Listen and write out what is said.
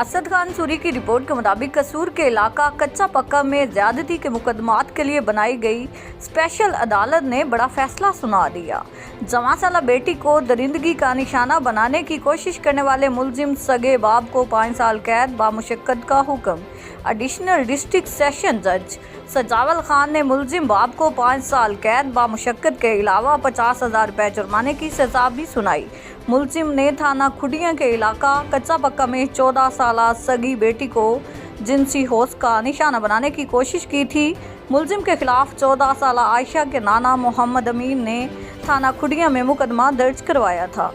असद खान सूरी की रिपोर्ट के मुताबिक कसूर के इलाका कच्चा पक्का में ज्यादती के मुकदमात के लिए बनाई गई स्पेशल अदालत ने बड़ा फैसला सुना दिया। जवां साला बेटी को दरिंदगी का निशाना बनाने की कोशिश करने वाले मुलजिम सगे बाप को 5 साल कैद बामुशक्कत का हुक्म। एडिशनल डिस्ट्रिक्ट सेशन जज सजावल खान ने मुलजिम बाप को 5 साल कैद बामुशक्कत के अलावा 50,000 रुपये जुर्माने की सजा भी सुनाई। मुलजिम ने थाना खुडियां के इलाका कच्चा पक्का में 14 साला सगी बेटी को जिनसी होश का निशाना बनाने की कोशिश की थी। मुलजिम के खिलाफ 14 साला आयशा के नाना मोहम्मद अमीन ने थाना खुडियां में मुकदमा दर्ज करवाया था।